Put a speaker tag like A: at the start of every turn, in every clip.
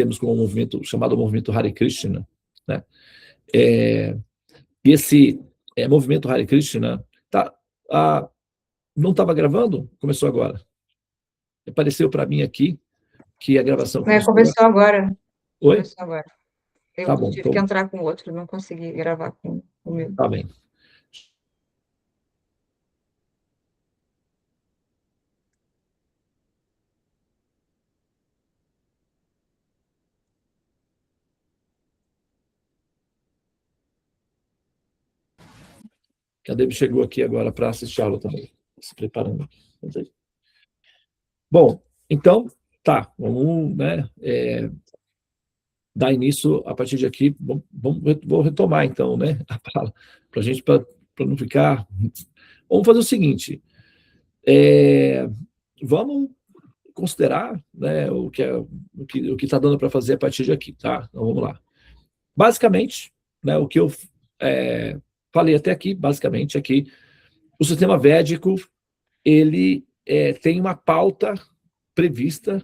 A: temos como um movimento chamado movimento Hare Krishna, né? Esse movimento Hare Krishna não estava gravando? Começou agora. Apareceu para mim aqui que a gravação
B: começou agora.
A: Oi?
B: Começou agora. Eu
A: tá bom,
B: tive que entrar com o outro, não consegui gravar com o meu.
A: Tá bem. A Debbie chegou aqui agora para assistir a aula também. Se preparando. Bom, então, tá. Vamos, né, dar início a partir de aqui. Vou retomar, então, né, a fala, para a gente, para não ficar... Vamos fazer o seguinte. Vamos considerar, né, o que está dando para fazer a partir de aqui, tá? Então, vamos lá. Basicamente, né, o que eu falei até aqui, basicamente, é que o sistema védico, ele tem uma pauta prevista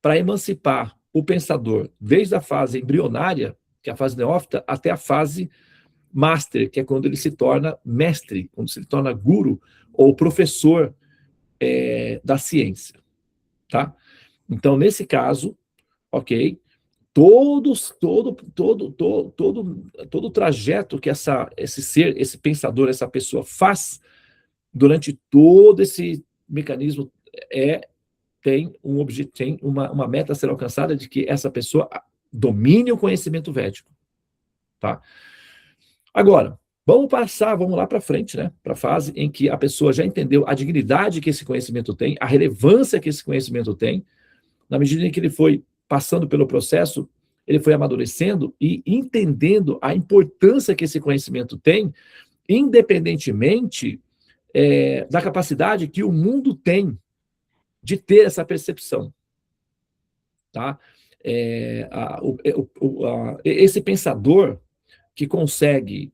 A: para emancipar o pensador desde a fase embrionária, que é a fase neófita, até a fase master, que é quando ele se torna mestre, quando se torna guru ou professor da ciência, tá? Então, nesse caso, ok, todo o trajeto que esse ser, esse pensador, essa pessoa faz durante todo esse mecanismo tem uma meta a ser alcançada de que essa pessoa domine o conhecimento védico, tá? Agora, vamos lá para frente, né? Para a fase em que a pessoa já entendeu a dignidade que esse conhecimento tem, a relevância que esse conhecimento tem, na medida em que ele foi passando pelo processo, ele foi amadurecendo e entendendo a importância que esse conhecimento tem, independentemente da capacidade que o mundo tem de ter essa percepção, tá? Esse pensador que consegue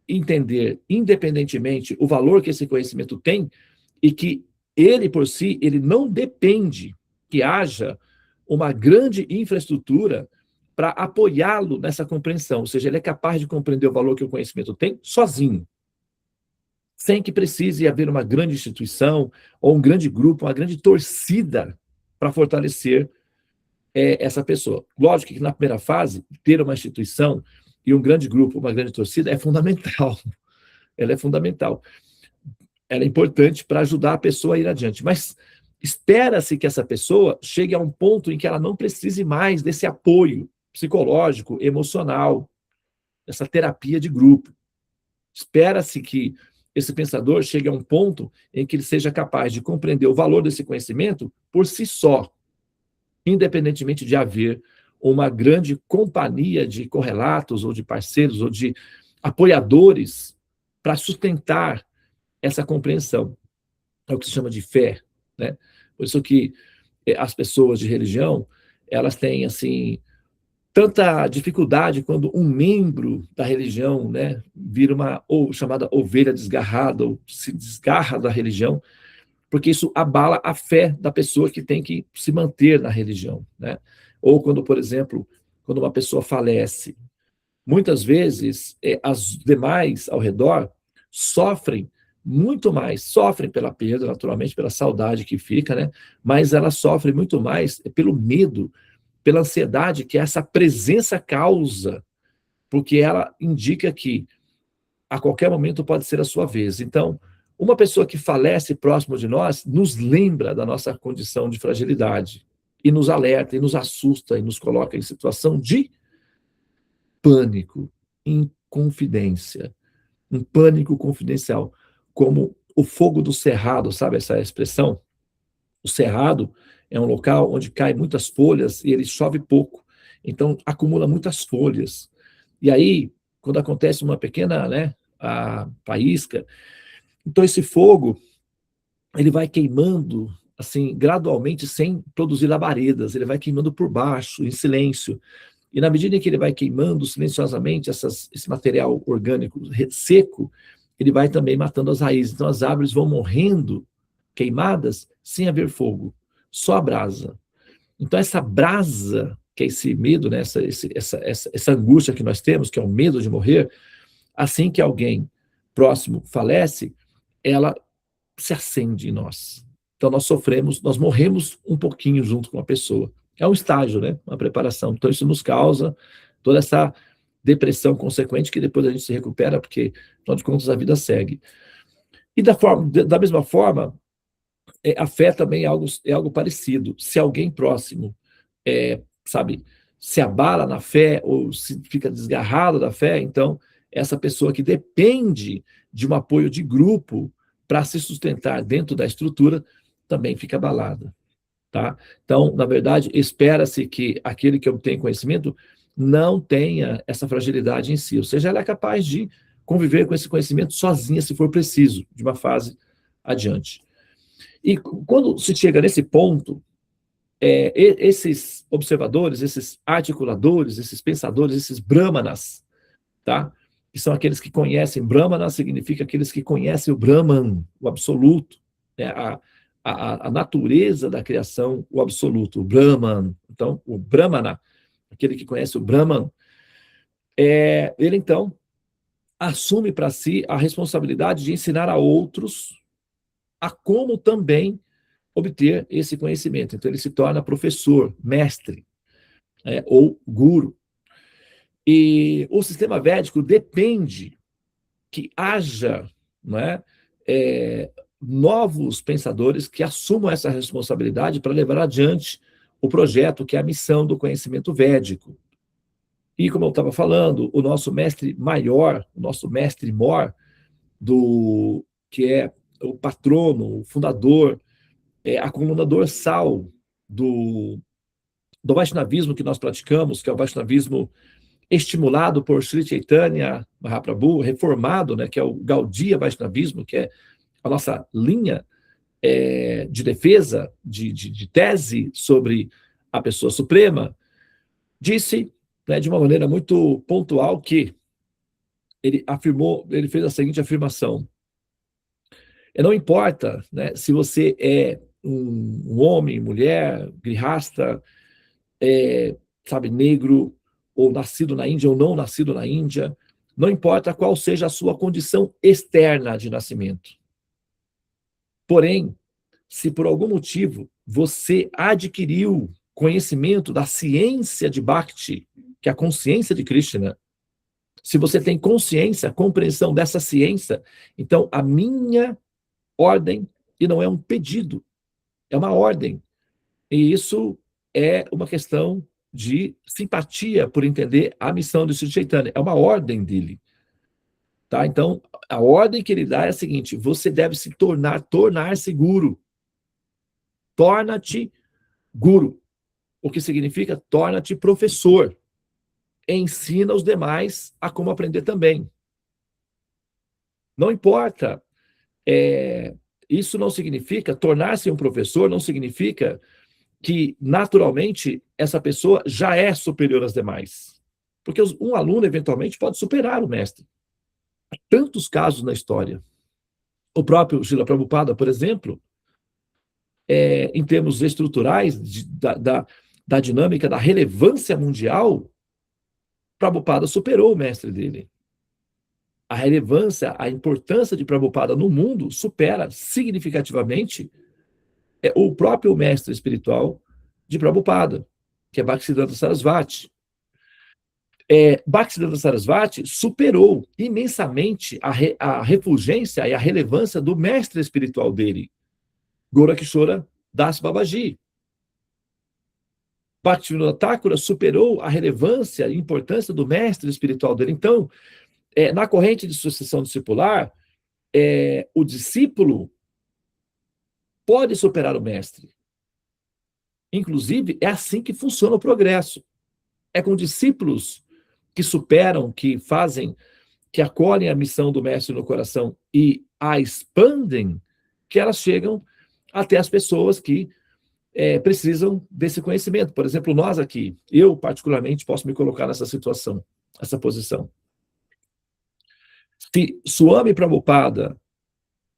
A: entender independentemente o valor que esse conhecimento tem e que ele, por si, ele não depende que haja uma grande infraestrutura para apoiá-lo nessa compreensão, ou seja, ele é capaz de compreender o valor que o conhecimento tem sozinho, sem que precise haver uma grande instituição ou um grande grupo, uma grande torcida para fortalecer essa pessoa. Lógico que na primeira fase, ter uma instituição e um grande grupo, uma grande torcida é fundamental. Ela é fundamental. Ela é importante para ajudar a pessoa a ir adiante. Mas espera-se que essa pessoa chegue a um ponto em que ela não precise mais desse apoio psicológico, emocional, essa terapia de grupo. Espera-se que esse pensador chegue a um ponto em que ele seja capaz de compreender o valor desse conhecimento por si só, independentemente de haver uma grande companhia de correlatos ou de parceiros ou de apoiadores para sustentar essa compreensão. É o que se chama de fé, né? Por isso que as pessoas de religião, elas têm, assim, tanta dificuldade quando um membro da religião, né, vira uma chamada ovelha desgarrada, ou se desgarra da religião, porque isso abala a fé da pessoa que tem que se manter na religião, né? Ou quando, por exemplo, quando uma pessoa falece, muitas vezes as demais ao redor sofrem muito mais, sofrem pela perda, naturalmente, pela saudade que fica, né? Mas elas sofrem muito mais pelo medo, pela ansiedade que essa presença causa, porque ela indica que a qualquer momento pode ser a sua vez. Então, uma pessoa que falece próximo de nós nos lembra da nossa condição de fragilidade e nos alerta, e nos assusta, e nos coloca em situação de pânico, inconfidência, um pânico confidencial, como o fogo do cerrado, sabe essa expressão? O cerrado é um local onde caem muitas folhas e ele chove pouco, então acumula muitas folhas. E aí, quando acontece uma pequena, né, a faísca, então esse fogo, ele vai queimando, assim, gradualmente, sem produzir labaredas, ele vai queimando por baixo, em silêncio. E na medida em que ele vai queimando silenciosamente esse material orgânico seco, ele vai também matando as raízes. Então as árvores vão morrendo queimadas sem haver fogo, só a brasa. Então essa brasa que é esse medo, né, essa angústia que nós temos, que é o medo de morrer, assim que alguém próximo falece, ela se acende em nós. Então nós sofremos, nós morremos um pouquinho junto com a pessoa. É um estágio, né, uma preparação. Então isso nos causa toda essa depressão consequente que depois a gente se recupera, porque, afinal de contas, a vida segue. E da mesma forma, a fé também é algo parecido. Se alguém próximo, sabe, se abala na fé ou se fica desgarrado da fé, então essa pessoa que depende de um apoio de grupo para se sustentar dentro da estrutura também fica abalada, tá? Então, na verdade, espera-se que aquele que obtém conhecimento não tenha essa fragilidade em si, ou seja, ela é capaz de conviver com esse conhecimento sozinha, se for preciso, de uma fase adiante. E quando se chega nesse ponto, esses observadores, esses articuladores, esses pensadores, esses brahmanas, tá? Que são aqueles que conhecem, brahmana significa aqueles que conhecem o Brahman, o absoluto, né? A natureza da criação, o absoluto, o Brahman. Então, o brahmana, aquele que conhece o Brahman, ele então assume para si a responsabilidade de ensinar a outros a como também obter esse conhecimento. Então, ele se torna professor, mestre, ou guru. E o sistema védico depende que haja, não é, novos pensadores que assumam essa responsabilidade para levar adiante o projeto, que é a missão do conhecimento védico. E, como eu estava falando, o nosso mestre maior, o nosso mestre mor, que é o patrono, o fundador, a coluna dorsal do Vaishnavismo que nós praticamos, que é o Vaishnavismo estimulado por Sri Chaitanya Mahaprabhu, reformado, né, que é o Gaudiya Vaishnavismo, que é a nossa linha de defesa, de tese sobre a pessoa suprema, disse, né, de uma maneira muito pontual que ele fez a seguinte afirmação: não importa, né, se você é um homem, mulher, grihasta, sabe, negro, ou nascido na Índia ou não nascido na Índia, não importa qual seja a sua condição externa de nascimento. Porém, se por algum motivo você adquiriu conhecimento da ciência de Bhakti, que é a consciência de Krishna, se você tem consciência, compreensão dessa ciência, então a minha ordem, e não é um pedido, é uma ordem. E isso é uma questão de simpatia por entender a missão de Sri Chaitanya. É uma ordem dele. Tá? Então, a ordem que ele dá é a seguinte: você deve se tornar-se guru. Torna-te guru. O que significa torna-te professor. Ensina os demais a como aprender também. Não importa. Isso não significa, tornar-se um professor não significa que, naturalmente, essa pessoa já é superior às demais. Porque um aluno, eventualmente, pode superar o mestre. Há tantos casos na história. O próprio Srila Prabhupada, por exemplo, em termos estruturais, da dinâmica, da relevância mundial, Prabhupada superou o mestre dele. A relevância, a importância de Prabhupada no mundo supera significativamente o próprio mestre espiritual de Prabhupada, que é Bhaktisiddhanta Sarasvati. Bhaktisiddhanta Sarasvati superou imensamente a refulgência e a relevância do mestre espiritual dele, Gorakishora Das Babaji. Bhaktivinoda Thakura superou a relevância e importância do mestre espiritual dele. Então, na corrente de sucessão discipular, o discípulo pode superar o mestre. Inclusive, é assim que funciona o progresso. É com discípulos que superam, que fazem, que acolhem a missão do mestre no coração e a expandem, que elas chegam até as pessoas que precisam desse conhecimento. Por exemplo, nós aqui, eu particularmente posso me colocar nessa situação, essa posição. Se Swami Prabhupada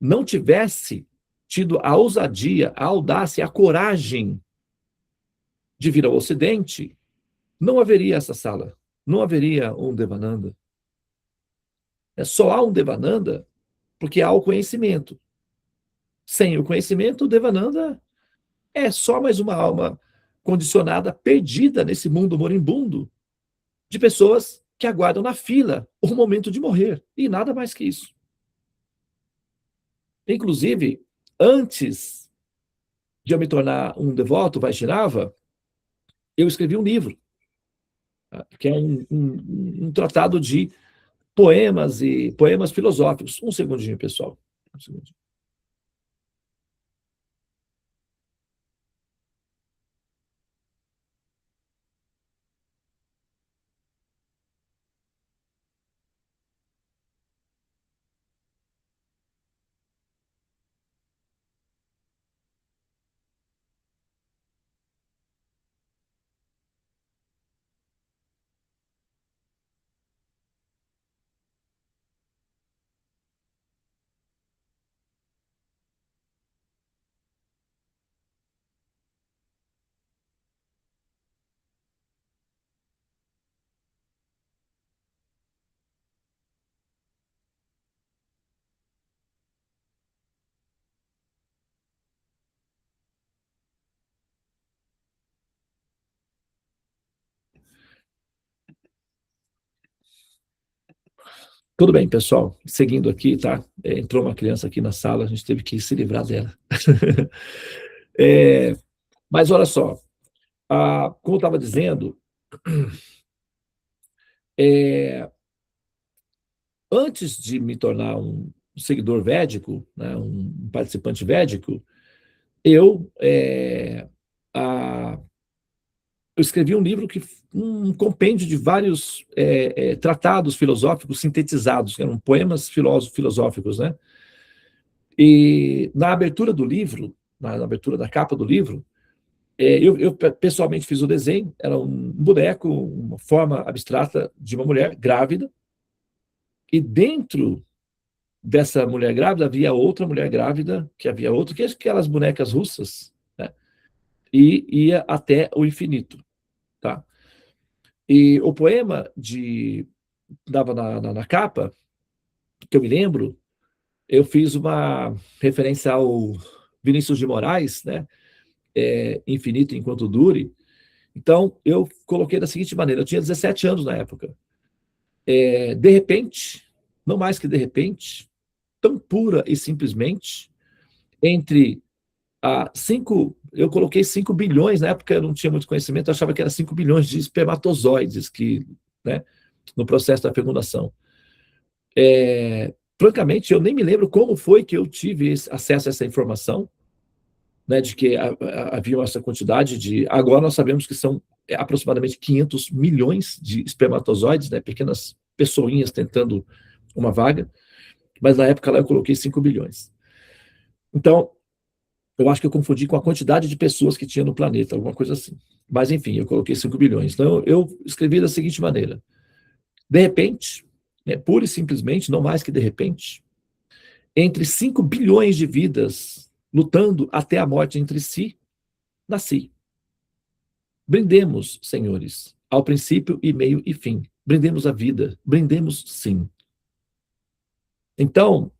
A: não tivesse tido a ousadia, a audácia, a coragem de vir ao Ocidente, não haveria essa sala, não haveria um Devananda. Só há um Devananda porque há o conhecimento. Sem o conhecimento, o Devananda é só mais uma alma condicionada, perdida nesse mundo moribundo, de pessoas que aguardam na fila o momento de morrer, e nada mais que isso. Inclusive, antes de eu me tornar um devoto Vaishnava, eu escrevi um livro, que é um tratado de poemas e poemas filosóficos. Um segundinho, pessoal. Um segundinho. Tudo bem, pessoal. Seguindo aqui, tá? Entrou uma criança aqui na sala, a gente teve que se livrar dela. Mas olha só, como eu estava dizendo, antes de me tornar um seguidor védico, né, um participante védico, eu, eu escrevi um livro um compêndio de vários tratados filosóficos sintetizados, que eram poemas filosóficos, né? E na abertura do livro, na abertura da capa do livro, eu pessoalmente fiz o desenho, era um boneco, uma forma abstrata de uma mulher grávida, e dentro dessa mulher grávida havia outra mulher grávida, que havia outra, que é aquelas bonecas russas, né? E ia até o infinito, tá? E o poema dava na capa, que eu me lembro, eu fiz uma referência ao Vinícius de Moraes, né? Infinito enquanto dure. Então, eu coloquei da seguinte maneira: eu tinha 17 anos na época. De repente, não mais que de repente, tão pura e simplesmente, entre eu coloquei 5 bilhões, na época eu não tinha muito conhecimento, eu achava que era 5 bilhões de espermatozoides que, né, no processo da fecundação. Francamente, eu nem me lembro como foi que eu tive acesso a essa informação, né, de que havia essa quantidade de... Agora nós sabemos que são aproximadamente 500 milhões de espermatozoides, né, pequenas pessoinhas tentando uma vaga, mas na época lá eu coloquei 5 bilhões. Então, eu acho que eu confundi com a quantidade de pessoas que tinha no planeta, alguma coisa assim. Mas, enfim, eu coloquei 5 bilhões. Então, eu escrevi da seguinte maneira: de repente, né, pura e simplesmente, não mais que de repente, entre 5 bilhões de vidas lutando até a morte entre si, nasci. Brindemos, senhores, ao princípio e meio e fim. Brindemos a vida. Brindemos, sim. Então,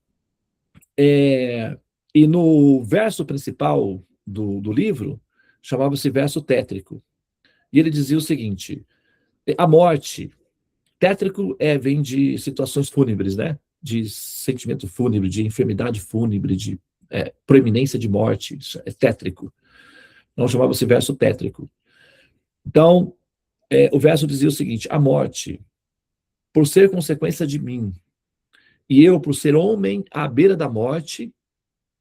A: e no verso principal do livro, chamava-se verso tétrico. E ele dizia o seguinte: a morte, tétrico vem de situações fúnebres, né? De sentimento fúnebre, de enfermidade fúnebre, de proeminência de morte, isso é tétrico. Então chamava-se verso tétrico. Então, o verso dizia o seguinte: a morte, por ser consequência de mim, e eu, por ser homem à beira da morte,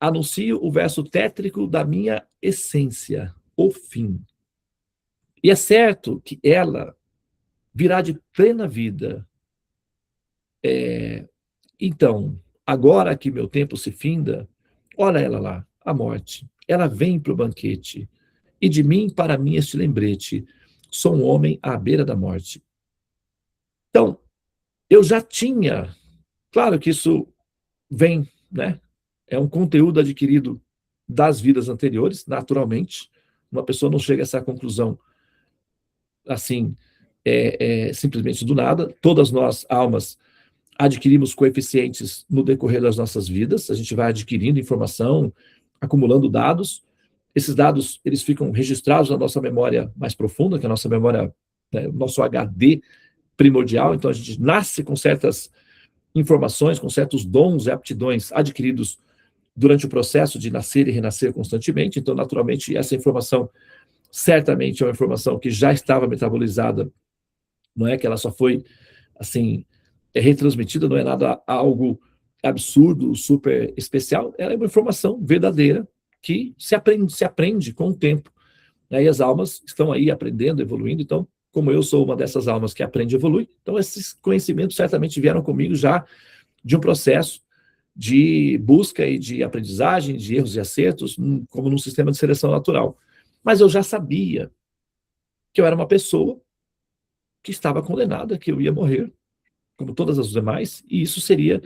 A: anuncio o verso tétrico da minha essência, o fim. E é certo que ela virá de plena vida. Então, agora que meu tempo se finda, olha ela lá, a morte. Ela vem para o banquete, e de mim para mim este lembrete: sou um homem à beira da morte. Então, eu já tinha, claro que isso vem, né? É um conteúdo adquirido das vidas anteriores, naturalmente. Uma pessoa não chega a essa conclusão assim simplesmente do nada. Todas nós, almas, adquirimos coeficientes no decorrer das nossas vidas, a gente vai adquirindo informação, acumulando dados. Esses dados, eles ficam registrados na nossa memória mais profunda, que é a nossa memória, né, o nosso HD primordial. Então, a gente nasce com certas informações, com certos dons e aptidões adquiridos durante o processo de nascer e renascer constantemente. Então, naturalmente, essa informação certamente é uma informação que já estava metabolizada, não é que ela só foi, assim, retransmitida, não é nada algo absurdo, super especial, ela é uma informação verdadeira que se aprende com o tempo, né? E as almas estão aí aprendendo, evoluindo. Então, como eu sou uma dessas almas que aprende e evolui, então esses conhecimentos certamente vieram comigo já de um processo de busca e de aprendizagem, de erros e acertos, como num sistema de seleção natural. Mas eu já sabia que eu era uma pessoa que estava condenada, que eu ia morrer, como todas as demais, e isso seria,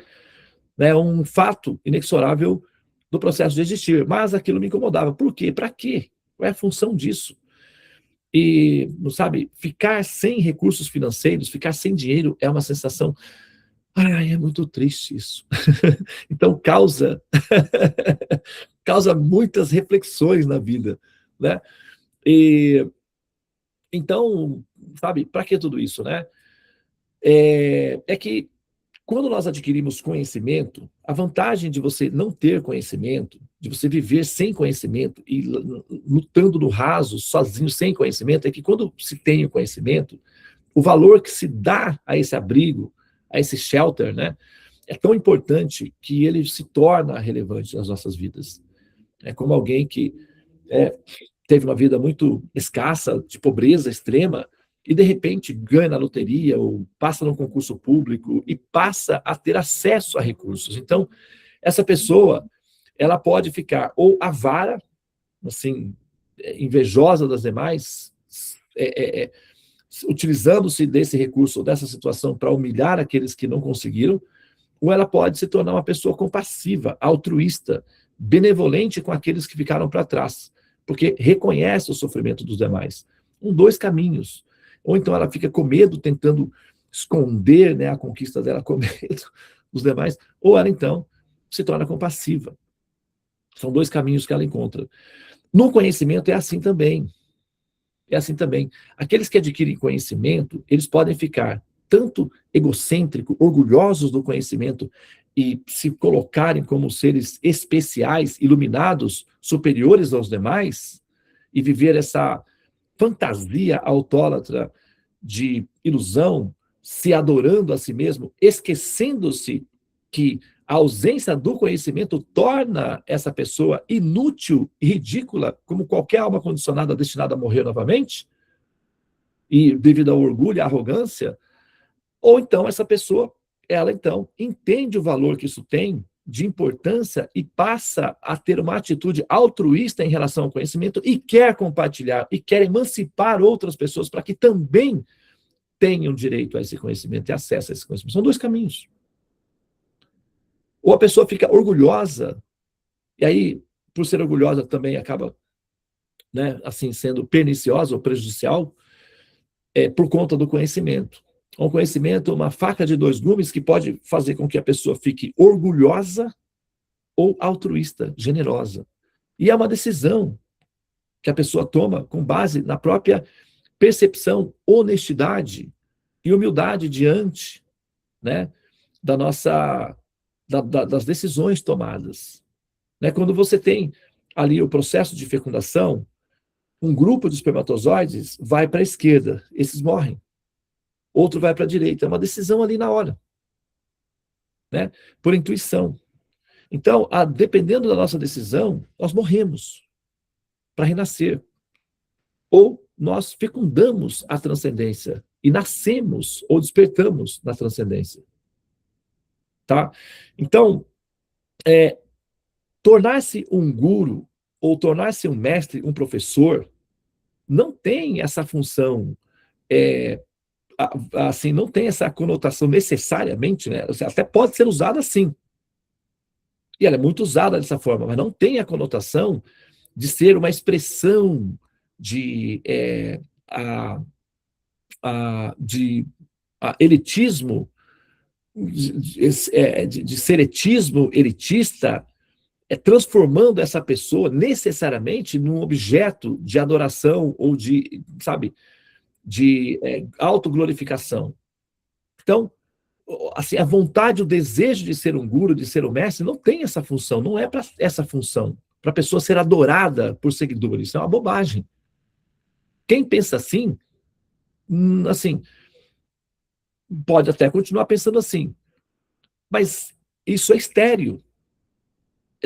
A: né, um fato inexorável do processo de existir. Mas aquilo me incomodava. Por quê? Para quê? Qual é a função disso? E, não sabe, ficar sem recursos financeiros, ficar sem dinheiro é uma sensação... Ai, é muito triste isso. Então, causa muitas reflexões na vida, né? E, então, sabe, para que tudo isso, né? Que quando nós adquirimos conhecimento, a vantagem de você não ter conhecimento, de você viver sem conhecimento e lutando no raso, sozinho, sem conhecimento, é que quando se tem o conhecimento, o valor que se dá a esse abrigo, a esse shelter, né, é tão importante que ele se torna relevante nas nossas vidas. É como alguém que teve uma vida muito escassa, de pobreza extrema, e de repente ganha na loteria ou passa num concurso público e passa a ter acesso a recursos. Então, essa pessoa, ela pode ficar ou avara, assim, invejosa das demais, utilizando-se desse recurso, dessa situação para humilhar aqueles que não conseguiram, ou ela pode se tornar uma pessoa compassiva, altruísta, benevolente com aqueles que ficaram para trás, porque reconhece o sofrimento dos demais. Dois caminhos. Ou então ela fica com medo, tentando esconder, né, a conquista dela com medo dos demais, ou ela então se torna compassiva. São dois caminhos que ela encontra. No conhecimento é assim também. É assim também. Aqueles que adquirem conhecimento, eles podem ficar tanto egocêntricos, orgulhosos do conhecimento e se colocarem como seres especiais, iluminados, superiores aos demais, e viver essa fantasia autólatra de ilusão, se adorando a si mesmo, esquecendo-se que a ausência do conhecimento torna essa pessoa inútil e ridícula, como qualquer alma condicionada destinada a morrer novamente, e devido ao orgulho e à arrogância. Ou então essa pessoa, ela então entende o valor que isso tem de importância e passa a ter uma atitude altruísta em relação ao conhecimento e quer compartilhar, e quer emancipar outras pessoas para que também tenham direito a esse conhecimento e acesso a esse conhecimento. São dois caminhos. Ou a pessoa fica orgulhosa, e aí, por ser orgulhosa, também acaba, né, assim, sendo perniciosa ou prejudicial, por conta do conhecimento. Um conhecimento, uma faca de dois gumes que pode fazer com que a pessoa fique orgulhosa ou altruísta, generosa. E é uma decisão que a pessoa toma com base na própria percepção, honestidade e humildade diante, né, das decisões tomadas. Né? Quando você tem ali o processo de fecundação, um grupo de espermatozoides vai para a esquerda, esses morrem. Outro vai para a direita. É uma decisão ali na hora, né? Por intuição. Então, dependendo da nossa decisão, nós morremos para renascer. Ou nós fecundamos a transcendência e nascemos ou despertamos na transcendência. Tá? Então, tornar-se um guru ou tornar-se um mestre, um professor, não tem essa função, assim, não tem essa conotação necessariamente, né? Até pode ser usada assim. E ela é muito usada dessa forma, mas não tem a conotação de ser uma expressão de de elitismo, de seretismo elitista, transformando essa pessoa necessariamente num objeto de adoração ou de, sabe, de autoglorificação. Então, assim, a vontade, o desejo de ser um guru, de ser um mestre, não tem essa função, não é para essa função, para a pessoa ser adorada por seguidores. Isso é uma bobagem. Quem pensa assim, pode até continuar pensando assim, mas isso é estéril.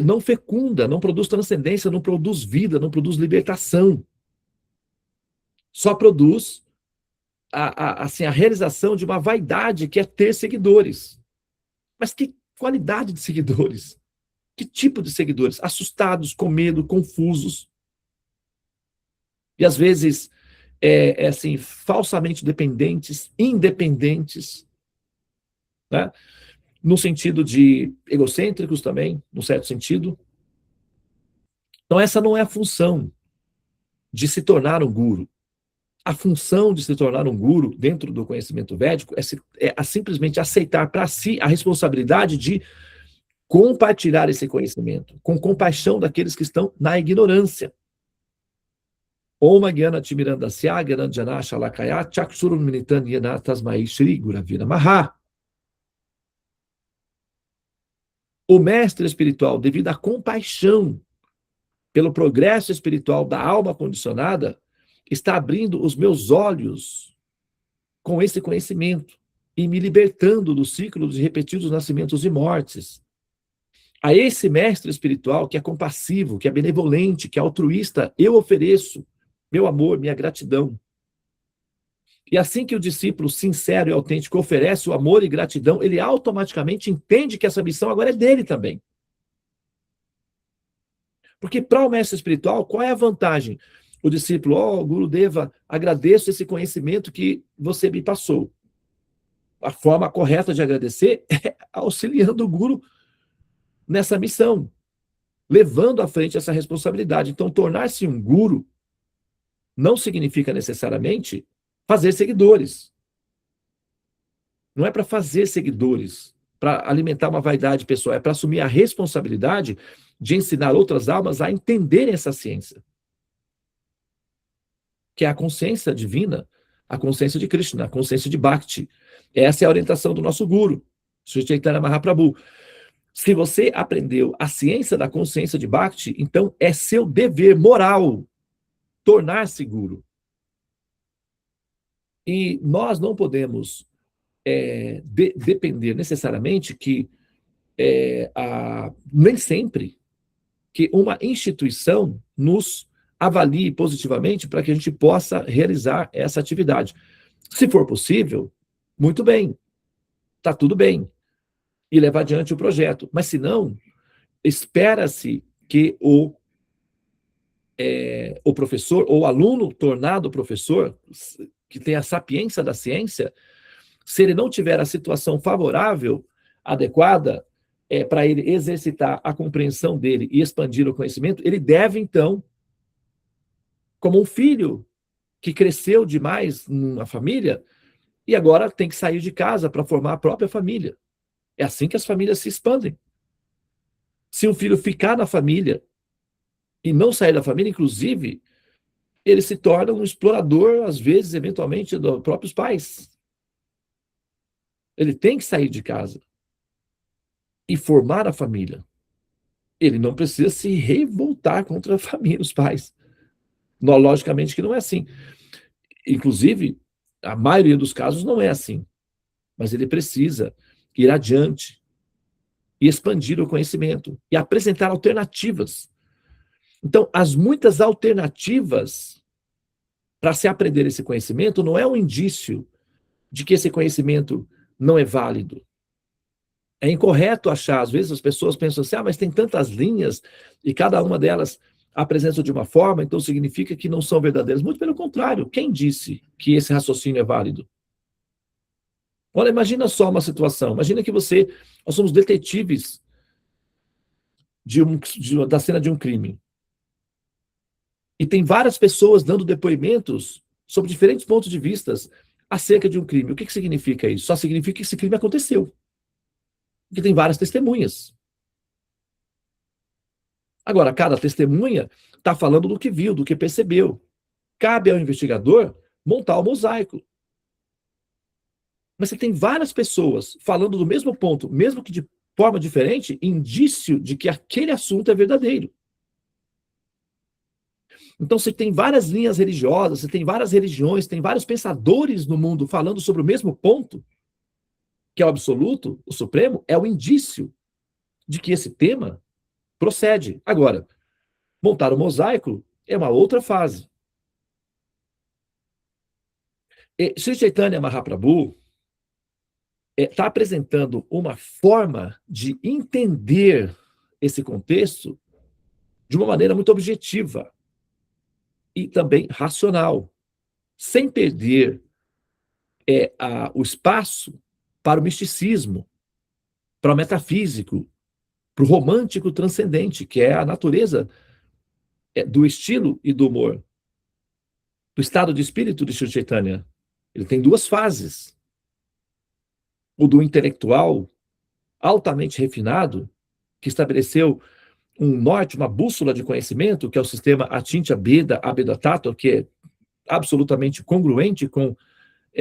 A: Não fecunda, não produz transcendência, não produz vida, não produz libertação. Só produz assim, a realização de uma vaidade que é ter seguidores. Mas que qualidade de seguidores? Que tipo de seguidores? Assustados, com medo, confusos. E às vezes, assim, falsamente dependentes, independentes, né? No sentido de egocêntricos também, no certo sentido. Então, essa não é a função de se tornar um guru. A função de se tornar um guru dentro do conhecimento védico é simplesmente aceitar para si a responsabilidade de compartilhar esse conhecimento com compaixão daqueles que estão na ignorância. Om Gyana Timirandasya Gyananjana Shalakaya Chaksurun Militan Yana Tasmai Shri Guravira Maha. O mestre espiritual, devido à compaixão pelo progresso espiritual da alma condicionada, está abrindo os meus olhos com esse conhecimento e me libertando do ciclo de repetidos nascimentos e mortes. A esse mestre espiritual que é compassivo, que é benevolente, que é altruísta, eu ofereço meu amor, minha gratidão. E assim que o discípulo sincero e autêntico oferece o amor e gratidão, ele automaticamente entende que essa missão agora é dele também. Porque para o mestre espiritual, qual é a vantagem? O discípulo, Gurudeva, agradeço esse conhecimento que você me passou. A forma correta de agradecer é auxiliando o guru nessa missão, levando à frente essa responsabilidade. Então, tornar-se um guru não significa necessariamente fazer seguidores. Não é para fazer seguidores, para alimentar uma vaidade pessoal, é para assumir a responsabilidade de ensinar outras almas a entenderem essa ciência, que é a consciência divina, a consciência de Krishna, a consciência de Bhakti. Essa é a orientação do nosso guru, Sri Chaitanya Mahaprabhu. Se você aprendeu a ciência da consciência de Bhakti, então é seu dever moral tornar-se guru. E nós não podemos depender necessariamente que nem sempre que uma instituição nos avalie positivamente para que a gente possa realizar essa atividade. Se for possível, muito bem, está tudo bem, e levar adiante o projeto. Mas se não, espera-se que o professor, ou o aluno tornado professor, que tem a sapiência da ciência, se ele não tiver a situação favorável, adequada, para ele exercitar a compreensão dele e expandir o conhecimento, ele deve, então, como um filho que cresceu demais numa família e agora tem que sair de casa para formar a própria família. É assim que as famílias se expandem. Se um filho ficar na família e não sair da família, inclusive, ele se torna um explorador, às vezes, eventualmente, dos próprios pais. Ele tem que sair de casa e formar a família. Ele não precisa se revoltar contra a família, os pais. Logicamente que não é assim. Inclusive, a maioria dos casos não é assim. Mas ele precisa ir adiante e expandir o conhecimento e apresentar alternativas. Então, as muitas alternativas para se aprender esse conhecimento não é um indício de que esse conhecimento não é válido. É incorreto achar, às vezes as pessoas pensam assim, mas tem tantas linhas e cada uma delas apresenta de uma forma, então significa que não são verdadeiras. Muito pelo contrário, quem disse que esse raciocínio é válido? Olha, imagina só uma situação, imagina que nós somos detetives da cena de um crime. E tem várias pessoas dando depoimentos sobre diferentes pontos de vista acerca de um crime. O que significa isso? Só significa que esse crime aconteceu. Porque tem várias testemunhas. Agora, cada testemunha está falando do que viu, do que percebeu. Cabe ao investigador montar o mosaico. Mas você tem várias pessoas falando do mesmo ponto, mesmo que de forma diferente, indício de que aquele assunto é verdadeiro. Então, você tem várias linhas religiosas, você tem várias religiões, tem vários pensadores no mundo falando sobre o mesmo ponto, que é o absoluto, o supremo, é o indício de que esse tema procede. Agora, montar o mosaico é uma outra fase. Sri Chaitanya Mahaprabhu está apresentando uma forma de entender esse contexto de uma maneira muito objetiva e também racional, sem perder o espaço para o misticismo, para o metafísico, para o romântico transcendente, que é a natureza do estilo e do humor, do estado de espírito de Sri Chaitanya. Ele tem duas fases. O do intelectual altamente refinado, que estabeleceu um norte, uma bússola de conhecimento, que é o sistema Achintya Bheda Abheda Tattva, que é absolutamente congruente com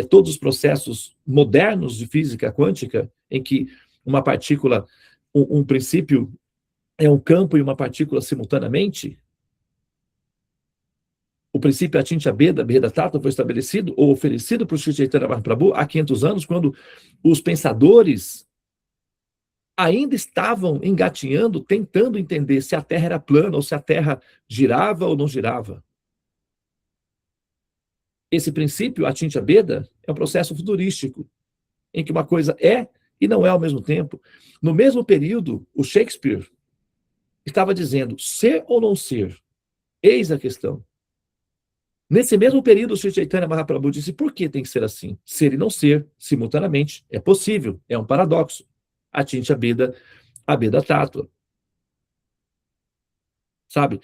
A: todos os processos modernos de física quântica, em que uma partícula, um princípio é um campo e uma partícula simultaneamente. O princípio Achintya Bheda Abheda Tattva foi estabelecido ou oferecido por Sri Chaitanya Mahaprabhu há 500 anos, quando os pensadores ainda estavam engatinhando, tentando entender se a Terra era plana ou se a Terra girava ou não girava. Esse princípio, Achintya Bheda, é um processo futurístico, em que uma coisa é e não é ao mesmo tempo. No mesmo período, o Shakespeare estava dizendo ser ou não ser, eis a questão. Nesse mesmo período, o Sri Chaitanya Mahaprabhu disse por que tem que ser assim? Ser e não ser, simultaneamente, é possível, é um paradoxo. Achintya Bheda Abheda Tattva. Sabe?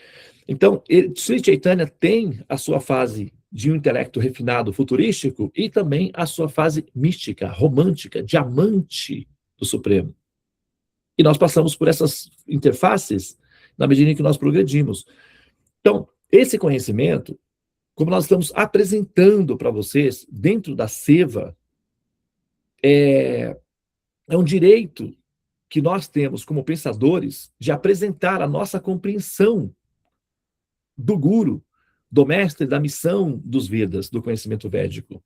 A: Então, Sri Chaitanya tem a sua fase de um intelecto refinado, futurístico, e também a sua fase mística, romântica, diamante do Supremo. E nós passamos por essas interfaces na medida em que nós progredimos. Então, esse conhecimento, como nós estamos apresentando para vocês, dentro da Seva, é um direito que nós temos como pensadores de apresentar a nossa compreensão do guru, do mestre, da missão dos Vedas, do conhecimento védico.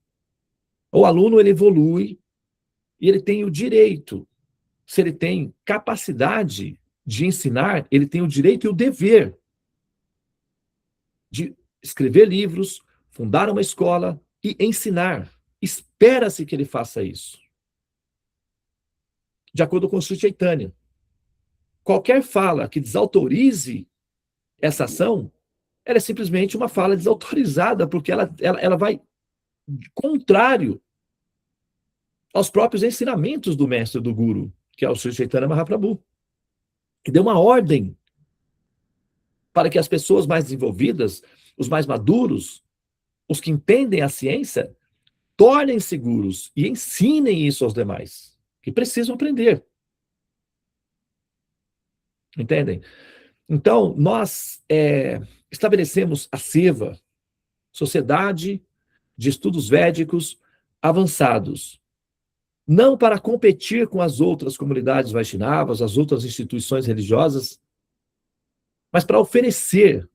A: O aluno, ele evolui e ele tem o direito, se ele tem capacidade de ensinar, ele tem o direito e o dever de escrever livros, fundar uma escola e ensinar. Espera-se que ele faça isso. De acordo com o Sri Chaitanya. Qualquer fala que desautorize essa ação, ela é simplesmente uma fala desautorizada, porque ela vai contrário aos próprios ensinamentos do mestre, do guru, que é o Sri Chaitanya Mahaprabhu, que deu uma ordem para que as pessoas mais desenvolvidas, os mais maduros, os que entendem a ciência, tornem-se gurus e ensinem isso aos demais, que precisam aprender. Entendem? Então, nós estabelecemos a SEVA, Sociedade de Estudos Védicos Avançados, não para competir com as outras comunidades Vaishnavas, as outras instituições religiosas, mas para oferecer,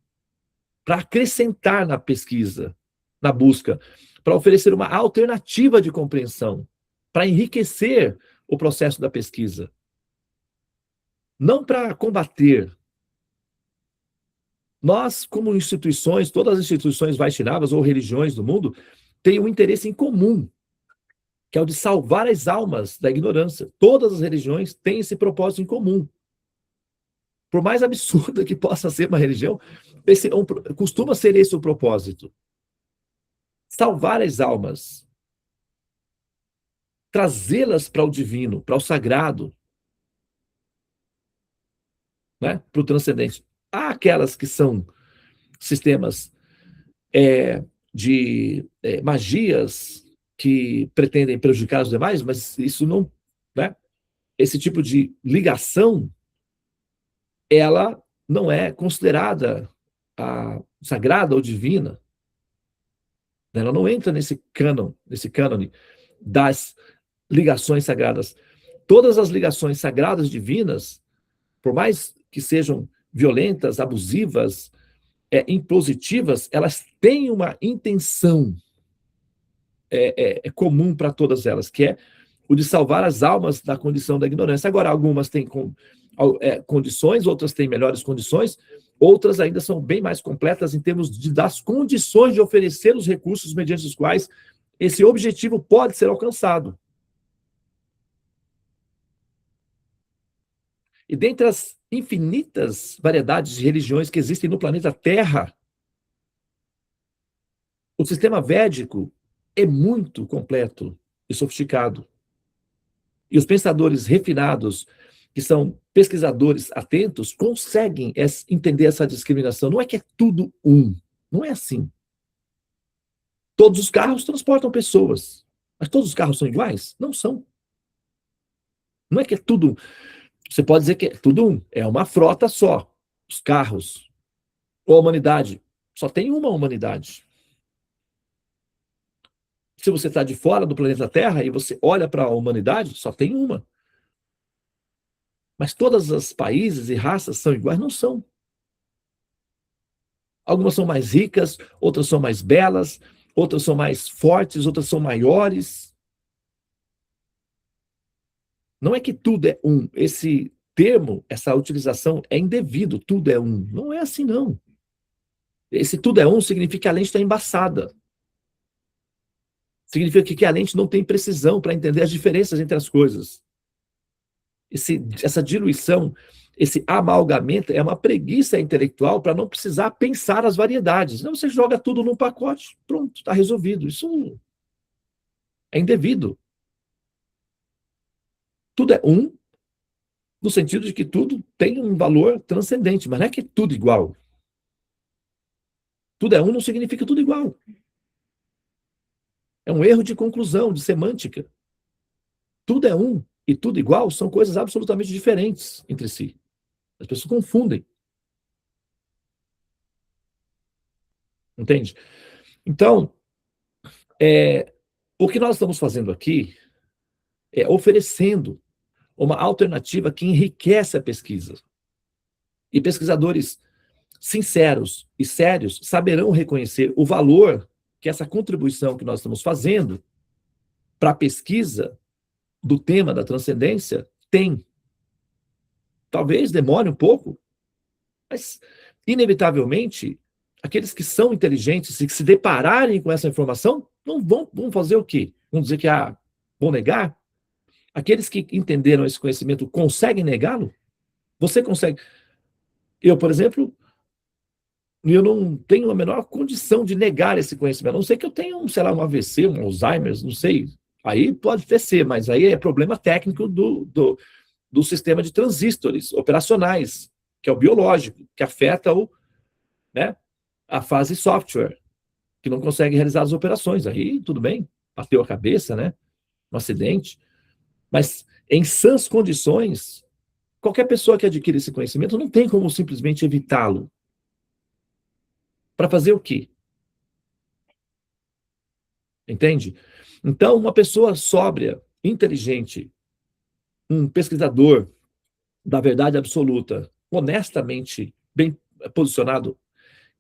A: para acrescentar na pesquisa, na busca, para oferecer uma alternativa de compreensão, para enriquecer o processo da pesquisa. Não para combater. Nós, como instituições, todas as instituições Vaishnavas ou religiões do mundo, têm um interesse em comum, que é o de salvar as almas da ignorância. Todas as religiões têm esse propósito em comum. Por mais absurda que possa ser uma religião, costuma ser esse o propósito. Salvar as almas. Trazê-las para o divino, para o sagrado. Né? Para o transcendente. Há aquelas que são sistemas de magias que pretendem prejudicar os demais, mas isso não, né? Esse tipo de ligação, ela não é considerada sagrada ou divina. Ela não entra nesse cânone das ligações sagradas. Todas as ligações sagradas divinas, por mais que sejam violentas, abusivas, impositivas, elas têm uma intenção comum para todas elas, que é o de salvar as almas da condição da ignorância. Agora, algumas têm condições, outras têm melhores condições, outras ainda são bem mais completas em termos das condições de oferecer os recursos mediante os quais esse objetivo pode ser alcançado. E dentre as infinitas variedades de religiões que existem no planeta Terra, o sistema védico é muito completo e sofisticado. E os pensadores refinados, que são pesquisadores atentos, conseguem entender essa discriminação. Não é que é tudo um. Não é assim. Todos os carros transportam pessoas. Mas todos os carros são iguais? Não são. Não é que é tudo. Você pode dizer que é tudo um. É uma frota só. Os carros. Ou a humanidade. Só tem uma humanidade. Se você está de fora do planeta Terra e você olha para a humanidade, só tem uma. Mas todos os países e raças são iguais? Não são. Algumas são mais ricas, outras são mais belas, outras são mais fortes, outras são maiores. Não é que tudo é um. Esse termo, essa utilização é indevido, tudo é um. Não é assim, não. Esse tudo é um significa que a lente está embaçada. Significa que a lente não tem precisão para entender as diferenças entre as coisas. Essa diluição, esse amalgamento é uma preguiça intelectual para não precisar pensar as variedades. Não, você joga tudo num pacote, pronto, está resolvido. Isso é indevido. Tudo é um, no sentido de que tudo tem um valor transcendente, mas não é que é tudo igual. Tudo é um não significa tudo igual. É um erro de conclusão, de semântica. Tudo é um e tudo igual são coisas absolutamente diferentes entre si. As pessoas confundem. Entende? Então, o que nós estamos fazendo aqui é oferecendo uma alternativa que enriquece a pesquisa. E pesquisadores sinceros e sérios saberão reconhecer o valor que essa contribuição que nós estamos fazendo para a pesquisa do tema da transcendência tem. Talvez demore um pouco, mas, inevitavelmente, aqueles que são inteligentes e que se depararem com essa informação não vão fazer o quê? Vão dizer que vão negar? Aqueles que entenderam esse conhecimento conseguem negá-lo? Você consegue? Eu, por exemplo, eu não tenho a menor condição de negar esse conhecimento. A não sei que eu tenha, sei lá, um AVC, um Alzheimer, não sei. Aí pode até ser, mas aí é problema técnico do sistema de transistores operacionais, que é o biológico, que afeta a fase software, que não consegue realizar as operações. Aí tudo bem, bateu a cabeça, né? Um acidente. Mas em sãs condições, qualquer pessoa que adquire esse conhecimento não tem como simplesmente evitá-lo. Para fazer o quê? Entende? Então, uma pessoa sóbria, inteligente, um pesquisador da verdade absoluta, honestamente bem posicionado,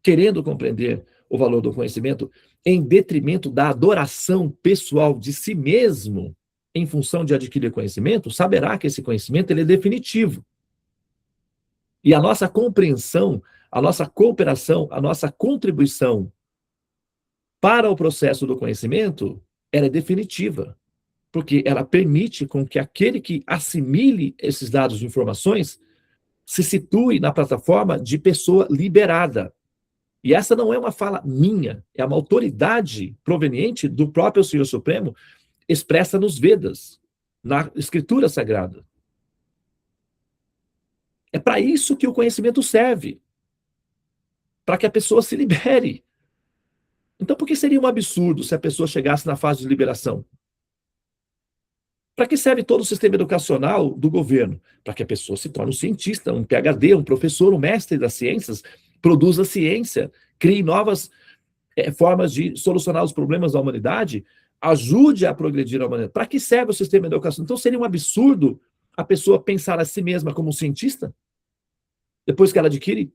A: querendo compreender o valor do conhecimento, em detrimento da adoração pessoal de si mesmo, em função de adquirir conhecimento, saberá que esse conhecimento ele é definitivo. E a nossa compreensão, a nossa cooperação, a nossa contribuição para o processo do conhecimento, ela é definitiva, porque ela permite com que aquele que assimile esses dados de informações se situe na plataforma de pessoa liberada. E essa não é uma fala minha, é uma autoridade proveniente do próprio Senhor Supremo, expressa nos Vedas, na Escritura Sagrada. É para isso que o conhecimento serve, para que a pessoa se libere. Então, por que seria um absurdo se a pessoa chegasse na fase de liberação? Para que serve todo o sistema educacional do governo? Para que a pessoa se torne um cientista, um PhD, um professor, um mestre das ciências, produza ciência, crie novas formas de solucionar os problemas da humanidade, ajude a progredir a humanidade. Para que serve o sistema educacional? Então, seria um absurdo a pessoa pensar a si mesma como um cientista, depois que ela adquire?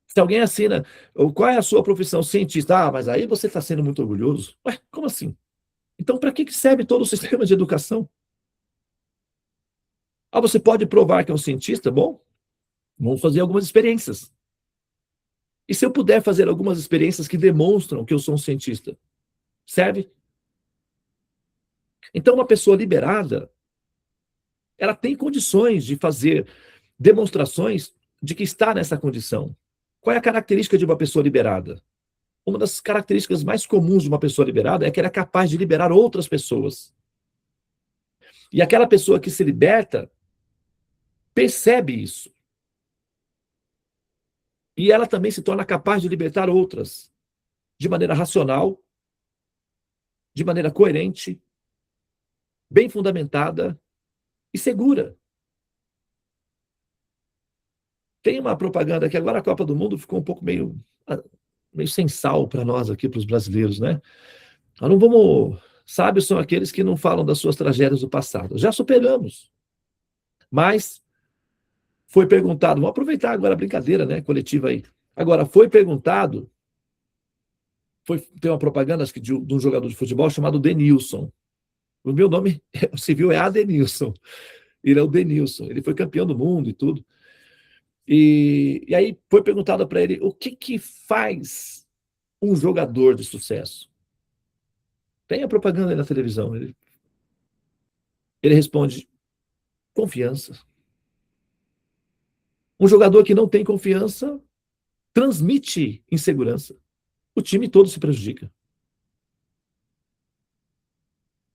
A: Se alguém assina, qual é a sua profissão? Cientista. Ah, mas aí você está sendo muito orgulhoso. Ué, como assim? Então, para que serve todo o sistema de educação? Ah, você pode provar que é um cientista? Bom, vamos fazer algumas experiências. E se eu puder fazer algumas experiências que demonstram que eu sou um cientista? Serve? Então, uma pessoa liberada, ela tem condições de fazer demonstrações de que está nessa condição. Qual é a característica de uma pessoa liberada? Uma das características mais comuns de uma pessoa liberada é que ela é capaz de liberar outras pessoas. E aquela pessoa que se liberta percebe isso. E ela também se torna capaz de libertar outras, de maneira racional, de maneira coerente, bem fundamentada e segura. Tem uma propaganda que agora a Copa do Mundo ficou um pouco meio sem sal para nós aqui, para os brasileiros, né? Nós não vamos... Sábios são aqueles que não falam das suas tragédias do passado. Já superamos. Mas foi perguntado, vamos aproveitar agora a brincadeira, né, coletiva aí. Agora, foi perguntado, tem uma propaganda acho que de um jogador de futebol chamado Denilson. O meu nome civil é Adenilson. Ele é o Denilson. Ele foi campeão do mundo e tudo. E aí foi perguntado para ele o que faz um jogador de sucesso. Tem a propaganda aí na televisão. Ele responde: confiança. Um jogador que não tem confiança transmite insegurança. O time todo se prejudica.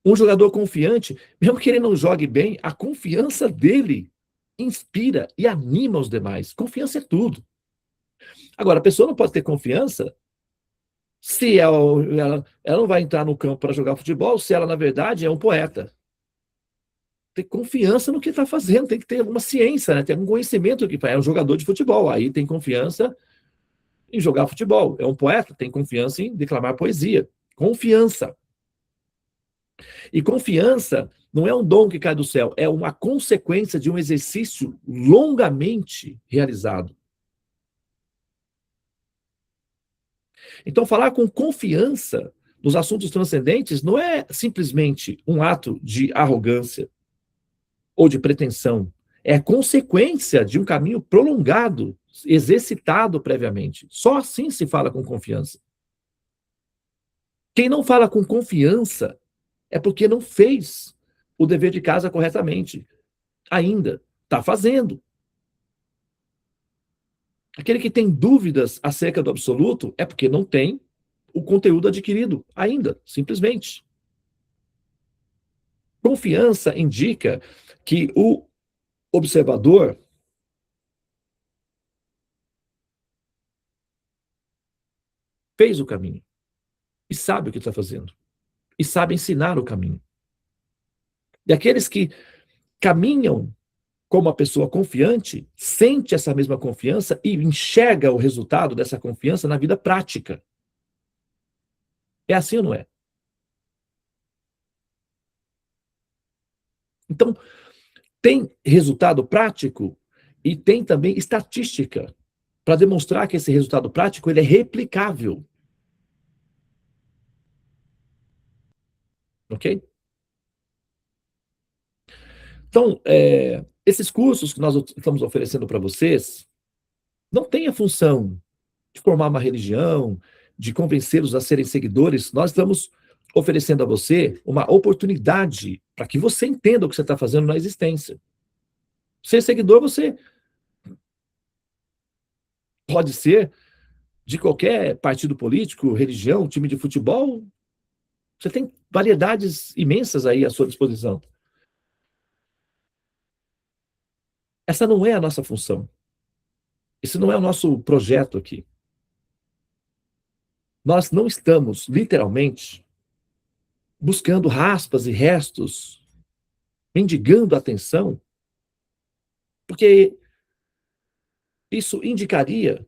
A: Um jogador confiante, mesmo que ele não jogue bem, a confiança dele inspira e anima os demais. Confiança é tudo. Agora, a pessoa não pode ter confiança se ela não vai entrar no campo para jogar futebol, se ela, na verdade, é um poeta. Tem confiança no que está fazendo, tem que ter alguma ciência, né? Tem algum conhecimento do que faz. É um jogador de futebol, aí tem confiança em jogar futebol. É um poeta, tem confiança em declamar poesia. Confiança. E confiança não é um dom que cai do céu, é uma consequência de um exercício longamente realizado. Então, falar com confiança nos assuntos transcendentes não é simplesmente um ato de arrogância ou de pretensão. É consequência de um caminho prolongado, exercitado previamente. Só assim se fala com confiança. Quem não fala com confiança é porque não fez o dever de casa corretamente. Ainda está fazendo. Aquele que tem dúvidas acerca do absoluto é porque não tem o conteúdo adquirido ainda, simplesmente. Confiança indica que o observador fez o caminho e sabe o que está fazendo e sabe ensinar o caminho. E aqueles que caminham como uma pessoa confiante, sente essa mesma confiança e enxerga o resultado dessa confiança na vida prática. É assim ou não é? Então, tem resultado prático e tem também estatística para demonstrar que esse resultado prático ele é replicável. Ok? Então, esses cursos que nós estamos oferecendo para vocês não têm a função de formar uma religião, de convencê-los a serem seguidores. Nós estamos oferecendo a você uma oportunidade para que você entenda o que você está fazendo na existência. Ser seguidor, você pode ser de qualquer partido político, religião, time de futebol. Você tem variedades imensas aí à sua disposição. Essa não é a nossa função. Esse não é o nosso projeto aqui. Nós não estamos, literalmente, buscando raspas e restos, mendigando atenção, porque isso indicaria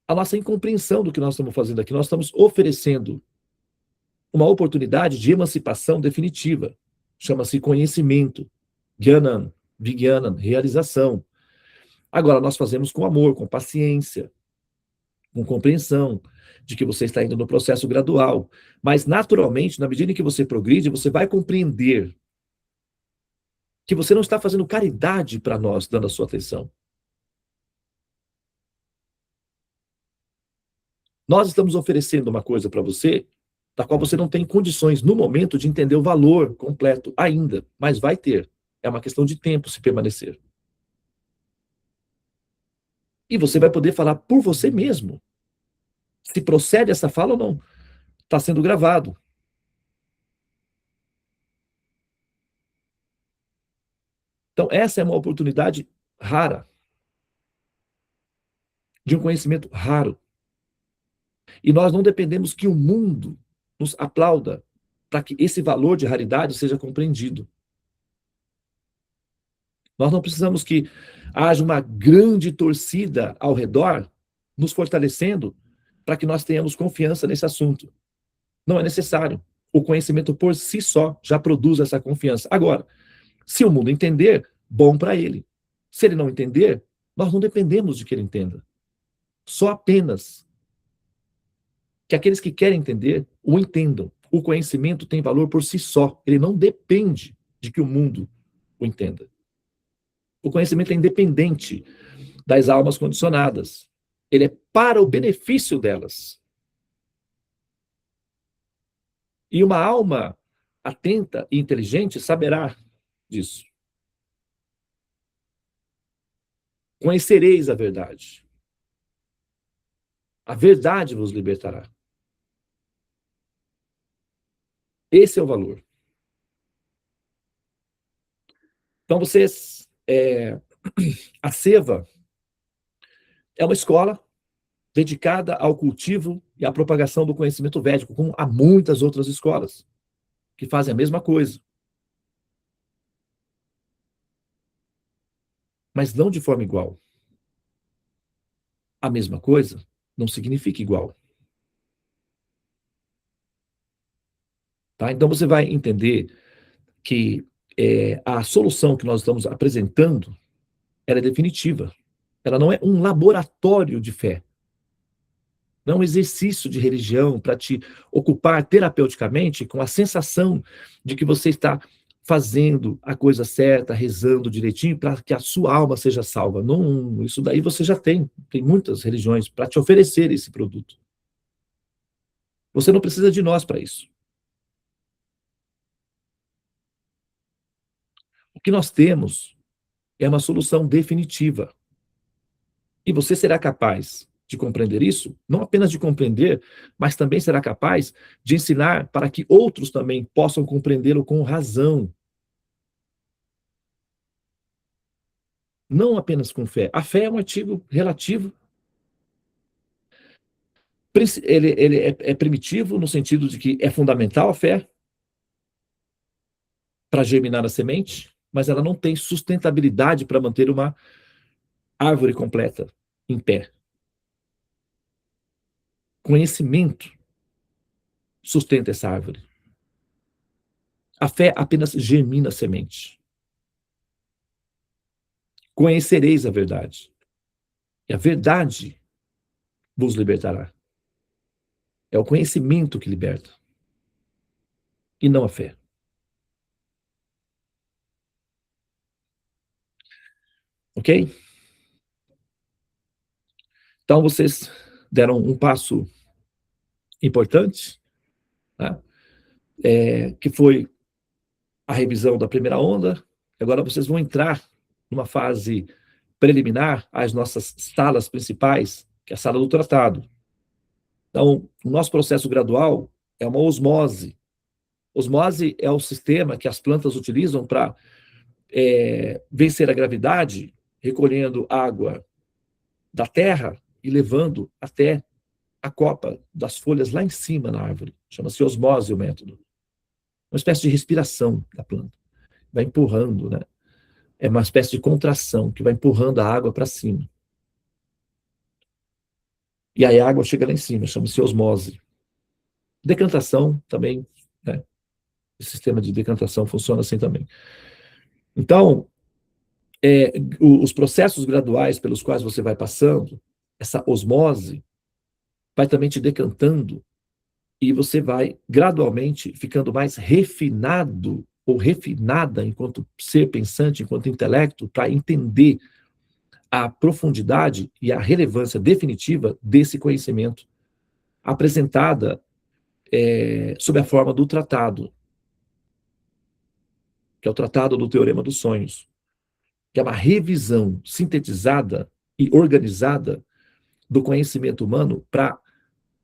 A: a nossa incompreensão do que nós estamos fazendo aqui. Nós estamos oferecendo uma oportunidade de emancipação definitiva. Chama-se conhecimento, Gyanan, Vijnanan, realização. Agora, nós fazemos com amor, com paciência, com compreensão de que você está indo no processo gradual. Mas, naturalmente, na medida em que você progride, você vai compreender que você não está fazendo caridade para nós, dando a sua atenção. Nós estamos oferecendo uma coisa para você, da qual você não tem condições, no momento, de entender o valor completo ainda, mas vai ter. É uma questão de tempo se permanecer. E você vai poder falar por você mesmo se procede essa fala ou não. Está sendo gravado. Então, essa é uma oportunidade rara, de um conhecimento raro. E nós não dependemos que o mundo nos aplauda para que esse valor de raridade seja compreendido. Nós não precisamos que haja uma grande torcida ao redor, nos fortalecendo, para que nós tenhamos confiança nesse assunto. Não é necessário. O conhecimento por si só já produz essa confiança. Agora, se o mundo entender, bom para ele. Se ele não entender, nós não dependemos de que ele entenda. Só apenas que aqueles que querem entender o entendam. O conhecimento tem valor por si só. Ele não depende de que o mundo o entenda. O conhecimento é independente das almas condicionadas. Ele é para o benefício delas. E uma alma atenta e inteligente saberá disso. Conhecereis a verdade. A verdade vos libertará. Esse é o valor. Então, vocês... a Seva é uma escola dedicada ao cultivo e à propagação do conhecimento védico, como há muitas outras escolas que fazem a mesma coisa. Mas não de forma igual. A mesma coisa não significa igual. Tá? Então você vai entender que a solução que nós estamos apresentando, ela é definitiva. Ela não é um laboratório de fé. Não é um exercício de religião para te ocupar terapeuticamente com a sensação de que você está fazendo a coisa certa, rezando direitinho para que a sua alma seja salva. Não, isso daí você já tem. Tem muitas religiões para te oferecer esse produto. Você não precisa de nós para isso. O que nós temos é uma solução definitiva. E você será capaz de compreender isso, não apenas de compreender, mas também será capaz de ensinar para que outros também possam compreendê-lo com razão. Não apenas com fé. A fé é um artigo relativo. Ele é primitivo no sentido de que é fundamental a fé para germinar a semente, mas ela não tem sustentabilidade para manter uma árvore completa em pé. Conhecimento sustenta essa árvore. A fé apenas germina a semente. Conhecereis a verdade. E a verdade vos libertará. É o conhecimento que liberta. E não a fé. Ok? Então vocês deram um passo importante, né? Que foi a revisão da primeira onda. Agora vocês vão entrar numa fase preliminar às nossas salas principais, que é a sala do tratado. Então, o nosso processo gradual é uma osmose. Osmose é o sistema que as plantas utilizam para vencer a gravidade, recolhendo água da terra e levando até a copa das folhas lá em cima na árvore. Chama-se osmose o método. Uma espécie de respiração da planta. Vai empurrando, né? É uma espécie de contração que vai empurrando a água para cima. E aí a água chega lá em cima, chama-se osmose. Decantação também, né? O sistema de decantação funciona assim também. Então, os processos graduais pelos quais você vai passando, essa osmose, vai também te decantando e você vai gradualmente ficando mais refinado ou refinada enquanto ser pensante, enquanto intelecto, para entender a profundidade e a relevância definitiva desse conhecimento apresentada sob a forma do tratado, que é o Tratado do Teorema dos Sonhos, que é uma revisão sintetizada e organizada do conhecimento humano para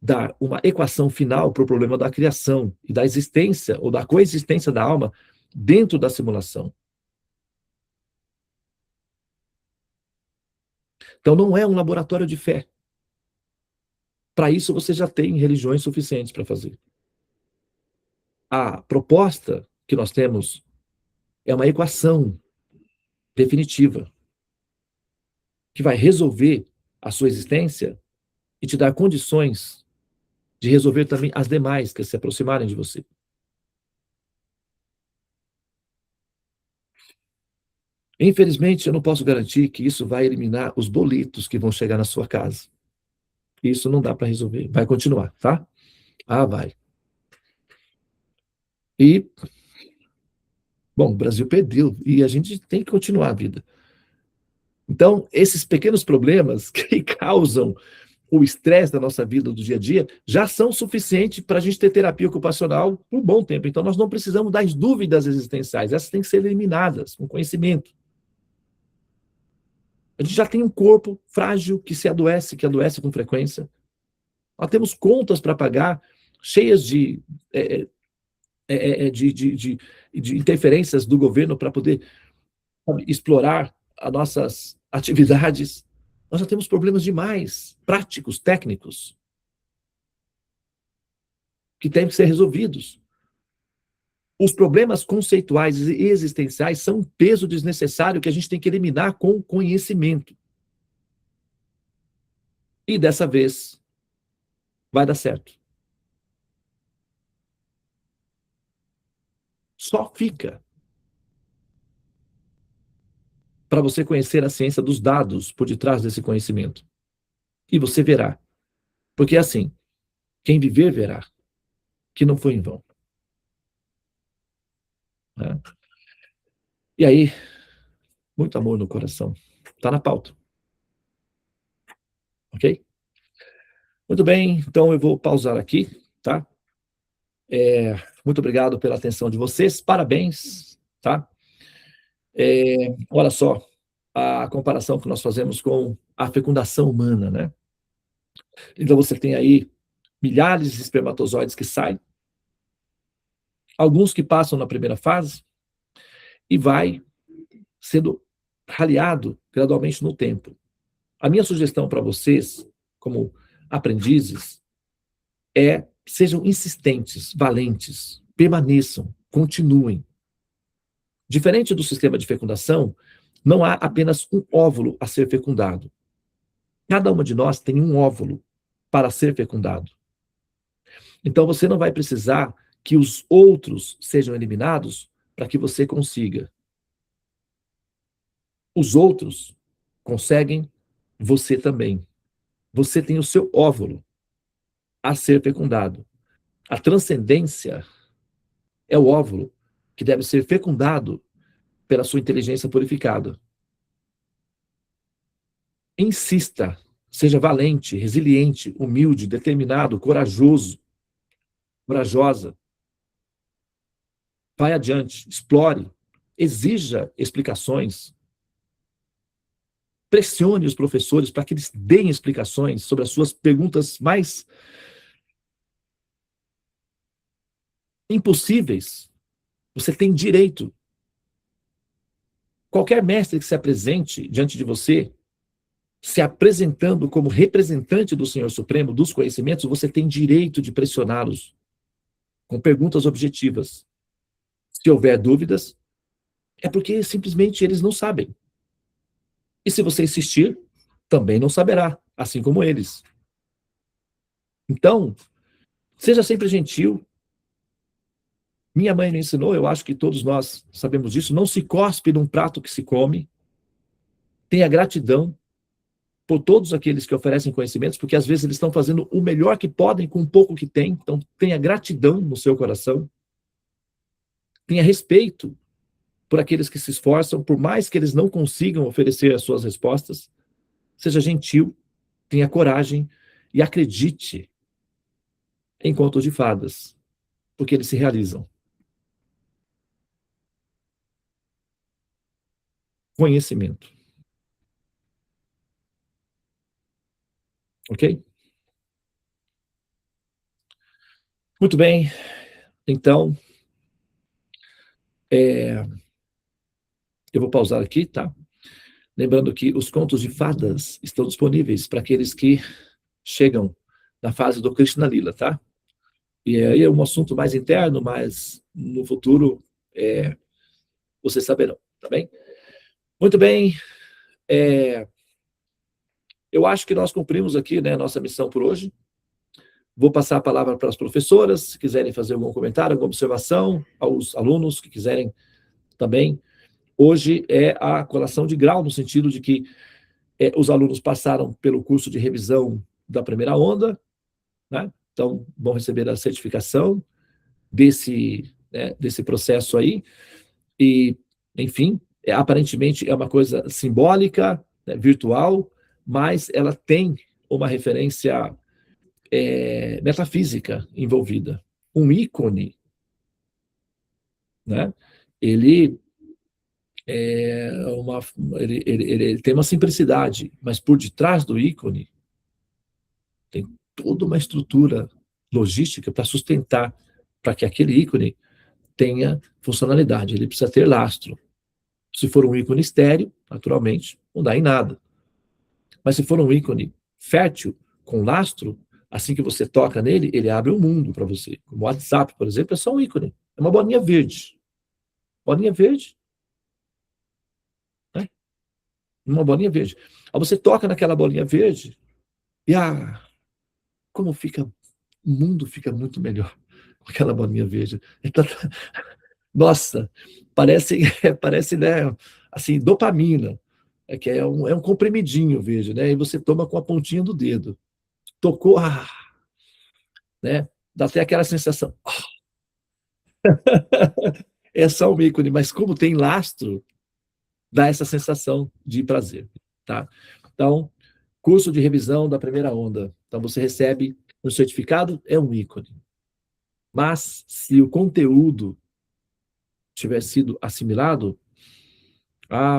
A: dar uma equação final para o problema da criação e da existência ou da coexistência da alma dentro da simulação. Então não é um laboratório de fé. Para isso você já tem religiões suficientes para fazer. A proposta que nós temos é uma equação definitiva que vai resolver a sua existência e te dar condições de resolver também as demais que se aproximarem de você. Infelizmente, eu não posso garantir que isso vai eliminar os boletos que vão chegar na sua casa. Isso não dá para resolver. Vai continuar, tá? Ah, vai. E, bom, o Brasil perdeu e a gente tem que continuar a vida. Então, esses pequenos problemas que causam o estresse da nossa vida do dia a dia já são suficientes para a gente ter terapia ocupacional por um bom tempo. Então, nós não precisamos das dúvidas existenciais. Essas têm que ser eliminadas com conhecimento. A gente já tem um corpo frágil que adoece com frequência. Nós temos contas para pagar, cheias de interferências do governo para poder explorar as nossas atividades. Nós já temos problemas demais, práticos, técnicos, que têm que ser resolvidos. Os problemas conceituais e existenciais são um peso desnecessário que a gente tem que eliminar com conhecimento. E dessa vez vai dar certo. Só fica para você conhecer a ciência dos dados por detrás desse conhecimento. E você verá. Porque assim, quem viver verá que não foi em vão. Né? E aí, muito amor no coração. Está na pauta. Ok? Muito bem, então eu vou pausar aqui, tá? Muito obrigado pela atenção de vocês, parabéns, tá? Olha só, a comparação que nós fazemos com a fecundação humana, né? Então você tem aí milhares de espermatozoides que saem, alguns que passam na primeira fase e vai sendo raleado gradualmente no tempo. A minha sugestão para vocês, como aprendizes, sejam insistentes, valentes, permaneçam, continuem. Diferente do sistema de fecundação, não há apenas um óvulo a ser fecundado. Cada uma de nós tem um óvulo para ser fecundado. Então você não vai precisar que os outros sejam eliminados para que você consiga. Os outros conseguem, você também. Você tem o seu óvulo a ser fecundado. A transcendência é o óvulo que deve ser fecundado pela sua inteligência purificada. Insista, seja valente, resiliente, humilde, determinado, corajosa. Vai adiante, explore, exija explicações. Pressione os professores para que eles deem explicações sobre as suas perguntas mais impossíveis. Você tem direito. Qualquer mestre que se apresente diante de você se apresentando como representante do Senhor Supremo, dos conhecimentos, você tem direito de pressioná-los com perguntas objetivas. Se houver dúvidas, é porque simplesmente eles não sabem. E se você insistir, também não saberá, assim como eles. Então, seja sempre gentil. Minha mãe me ensinou, eu acho que todos nós sabemos disso, não se cospe num prato que se come. Tenha gratidão por todos aqueles que oferecem conhecimentos, porque às vezes eles estão fazendo o melhor que podem com o pouco que têm. Então, tenha gratidão no seu coração. Tenha respeito por aqueles que se esforçam, por mais que eles não consigam oferecer as suas respostas. Seja gentil, tenha coragem e acredite em contos de fadas, porque eles se realizam. Conhecimento. Ok? Muito bem. Então, eu vou pausar aqui, tá? Lembrando que os contos de fadas estão disponíveis para aqueles que chegam na fase do Krishna Lila, tá? E aí é um assunto mais interno, mas no futuro vocês saberão, tá bem? Muito bem. Eu acho que nós cumprimos aqui, né, a nossa missão por hoje. Vou passar a palavra para as professoras, se quiserem fazer algum comentário, alguma observação, aos alunos que quiserem também. Hoje é a colação de grau, no sentido de que os alunos passaram pelo curso de revisão da primeira onda, né? Então vão receber a certificação desse processo aí, e, enfim, aparentemente é uma coisa simbólica, né, virtual, mas ela tem uma referência metafísica envolvida. Um ícone, né? Ele ele tem uma simplicidade, mas por detrás do ícone tem toda uma estrutura logística para sustentar, para que aquele ícone tenha funcionalidade. Ele precisa ter lastro. Se for um ícone estéreo, naturalmente, não dá em nada. Mas se for um ícone fértil, com lastro, assim que você toca nele, ele abre um mundo para você. Como o WhatsApp, por exemplo, é só um ícone. É uma bolinha verde. Bolinha verde, né? Uma bolinha verde. Aí você toca naquela bolinha verde e como fica, o mundo fica muito melhor com aquela bolinha verde. Então, nossa, parece, parece, né, assim, dopamina. Que é um comprimidinho verde, né? E você toma com a pontinha do dedo. Tocou, né? Dá até aquela sensação. É só um ícone, mas como tem lastro, dá essa sensação de prazer, tá? Então, curso de revisão da primeira onda. Então, você recebe um certificado, é um ícone. Mas, se o conteúdo tiver sido assimilado,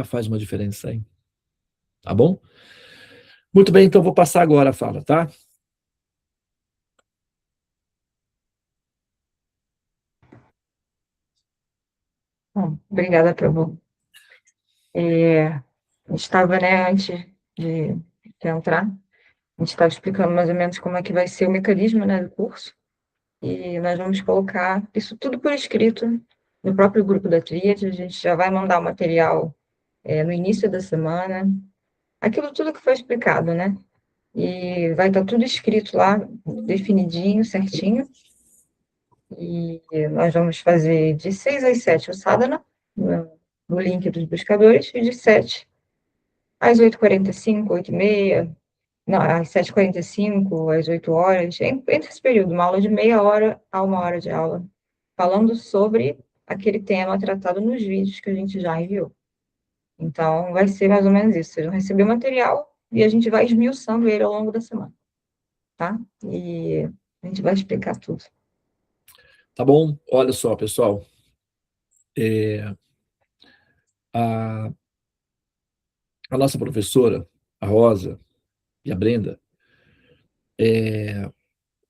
A: faz uma diferença, hein? Tá bom? Muito bem, então vou passar agora a fala, tá?
B: Bom, obrigada, Prabhu. A gente estava, né, antes de entrar, a gente estava explicando mais ou menos como é que vai ser o mecanismo, né, do curso, e nós vamos colocar isso tudo por escrito no próprio grupo da Tríade. A gente já vai mandar o material no início da semana, aquilo tudo que foi explicado, né? E vai estar tudo escrito lá, definidinho, certinho. E nós vamos fazer de 6 às 7 o sadhana, no link dos buscadores, e de 7 às 8h45, 8h30, não, às 7h45, às 8 horas, entre esse período, uma aula de meia hora a 1 hora de aula, falando sobre aquele tema tratado nos vídeos que a gente já enviou. Então, vai ser mais ou menos isso. Vocês vão receber o material e a gente vai esmiuçando ele ao longo da semana, tá? E a gente vai explicar tudo.
A: Tá bom? Olha só, pessoal. A, a nossa professora, a Rosa e a Brenda,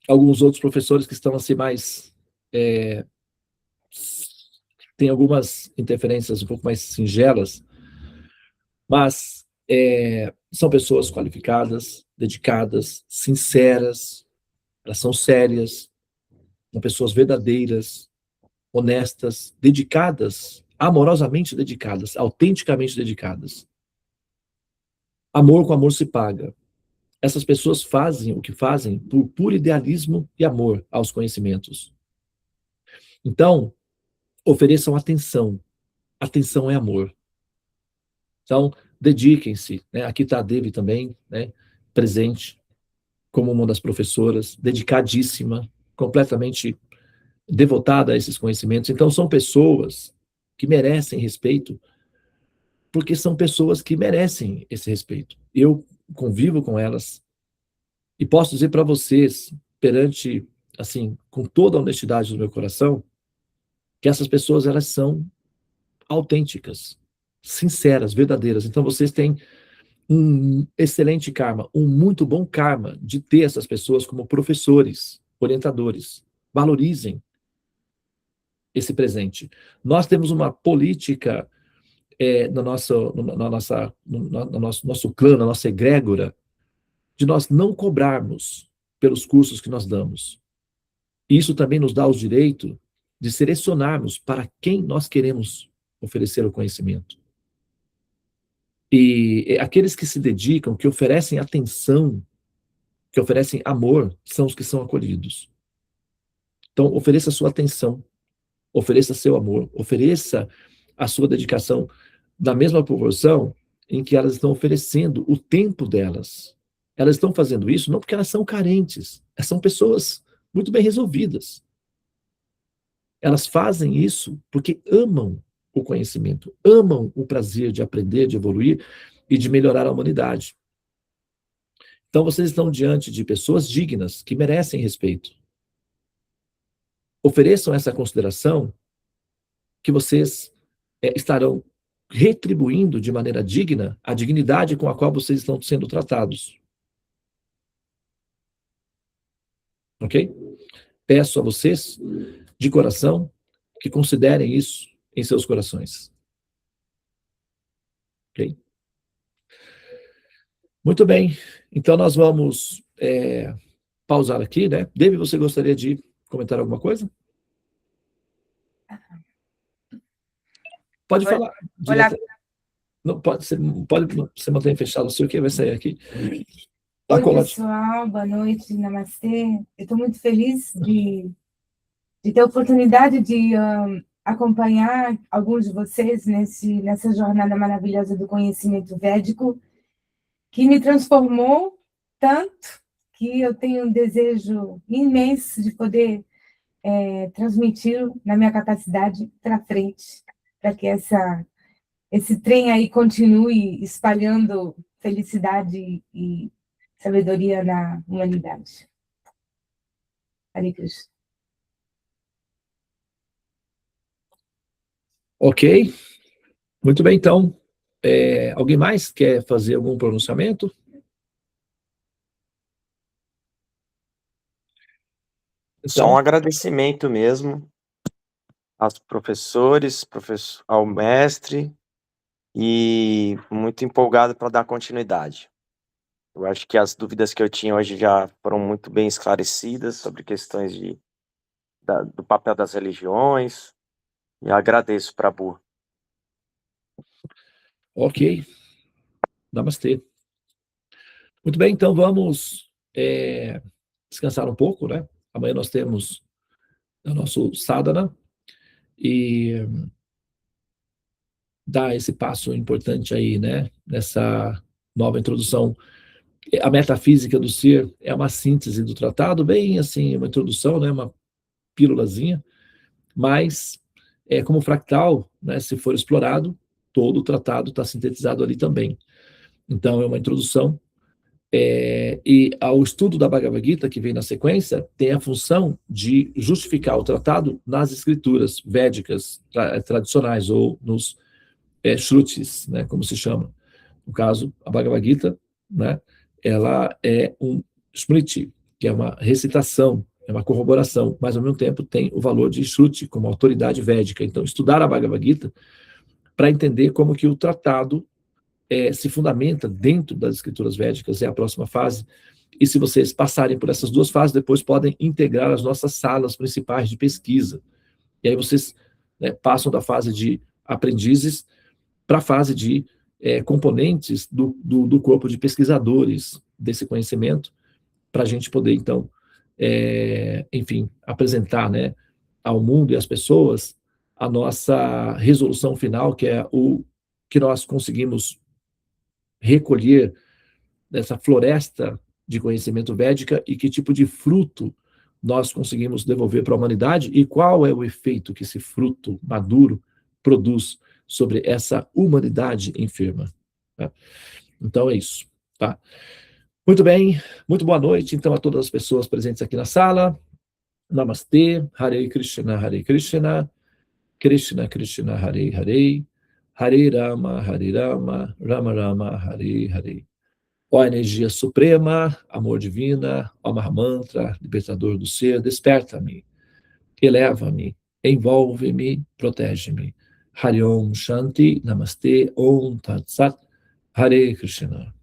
A: alguns outros professores que estão assim mais... tem algumas interferências um pouco mais singelas, mas São pessoas qualificadas, dedicadas, sinceras, elas são sérias, são pessoas verdadeiras, honestas, dedicadas, amorosamente dedicadas, autenticamente dedicadas. Amor com amor se paga. Essas pessoas fazem o que fazem por puro idealismo e amor aos conhecimentos. Então, ofereçam atenção. Atenção é amor. Então, dediquem-se. Né? Aqui está a Devi também, né? Presente, como uma das professoras, dedicadíssima, completamente devotada a esses conhecimentos. Então, são pessoas que merecem respeito, porque são pessoas que merecem esse respeito. Eu convivo com elas e posso dizer para vocês, perante, assim, com toda a honestidade do meu coração, que essas pessoas, elas são autênticas, sinceras, verdadeiras. Então, vocês têm um excelente karma, um muito bom karma de ter essas pessoas como professores, orientadores. Valorizem esse presente. Nós temos uma política no nosso clã, na nossa egrégora, de nós não cobrarmos pelos cursos que nós damos. Isso também nos dá o direito de selecionarmos para quem nós queremos oferecer o conhecimento. E aqueles que se dedicam, que oferecem atenção, que oferecem amor, são os que são acolhidos. Então, ofereça sua atenção, ofereça seu amor, ofereça a sua dedicação da mesma proporção em que elas estão oferecendo o tempo delas. Elas estão fazendo isso não porque elas são carentes, elas são pessoas muito bem resolvidas. Elas fazem isso porque amam o conhecimento, amam o prazer de aprender, de evoluir e de melhorar a humanidade. Então, vocês estão diante de pessoas dignas, que merecem respeito. Ofereçam essa consideração que vocês estarão retribuindo de maneira digna a dignidade com a qual vocês estão sendo tratados. Ok? Peço a vocês, de coração, que considerem isso em seus corações. Ok? Muito bem. Então, nós vamos pausar aqui, né? Devi, você gostaria de comentar alguma coisa? Pode falar.
B: Olá.
A: Não, pode você manter fechado o seu, que vai sair aqui.
C: Oi, pessoal, boa noite, namastê. Eu estou muito feliz de ter a oportunidade de acompanhar alguns de vocês nessa jornada maravilhosa do conhecimento védico, que me transformou tanto que eu tenho um desejo imenso de poder transmiti-lo na minha capacidade para frente, para que esse trem aí continue espalhando felicidade e sabedoria na humanidade. Hare Krishna.
A: Ok. Muito bem, então. Alguém mais quer fazer algum pronunciamento?
D: Só um agradecimento mesmo aos professores, ao mestre, e muito empolgado para dar continuidade. Eu acho que as dúvidas que eu tinha hoje já foram muito bem esclarecidas sobre questões do papel das religiões, e agradeço, Prabhu.
A: Ok. Namastê. Muito bem, então vamos descansar um pouco, né? Amanhã nós temos o nosso sadhana e dar esse passo importante aí, né? Nessa nova introdução. A metafísica do ser é uma síntese do tratado, bem assim, uma introdução, né? Uma pílulazinha, mas como fractal, né? Se for explorado, todo o tratado está sintetizado ali também. Então, é uma introdução. E ao estudo da Bhagavad Gita, que vem na sequência, tem a função de justificar o tratado nas escrituras védicas tradicionais, ou nos shrutis, né, como se chama. No caso, a Bhagavad Gita, né, ela é um smriti, que é uma recitação, é uma corroboração, mas ao mesmo tempo tem o valor de shruti, como autoridade védica. Então, estudar a Bhagavad Gita para entender como que o tratado se fundamenta dentro das escrituras védicas, é a próxima fase. E se vocês passarem por essas duas fases, depois podem integrar as nossas salas principais de pesquisa. E aí vocês, né, passam da fase de aprendizes para a fase de componentes do corpo de pesquisadores desse conhecimento, para a gente poder, então, enfim, apresentar, né, ao mundo e às pessoas a nossa resolução final, que é o que nós conseguimos recolher dessa floresta de conhecimento védica e que tipo de fruto nós conseguimos devolver para a humanidade e qual é o efeito que esse fruto maduro produz sobre essa humanidade enferma. Tá? Então é isso. Tá? Muito bem, muito boa noite então a todas as pessoas presentes aqui na sala. Namastê, Hare Krishna, Krishna Krishna, Hare Hare, Hare Rama, Rama Rama, Hare Hare. Ó energia suprema, amor divina, ó Mahamantra, libertador do ser, desperta-me, eleva-me, envolve-me, protege-me. Hare Om Shanti, Namastê, Om Tat Sat, Hare Krishna.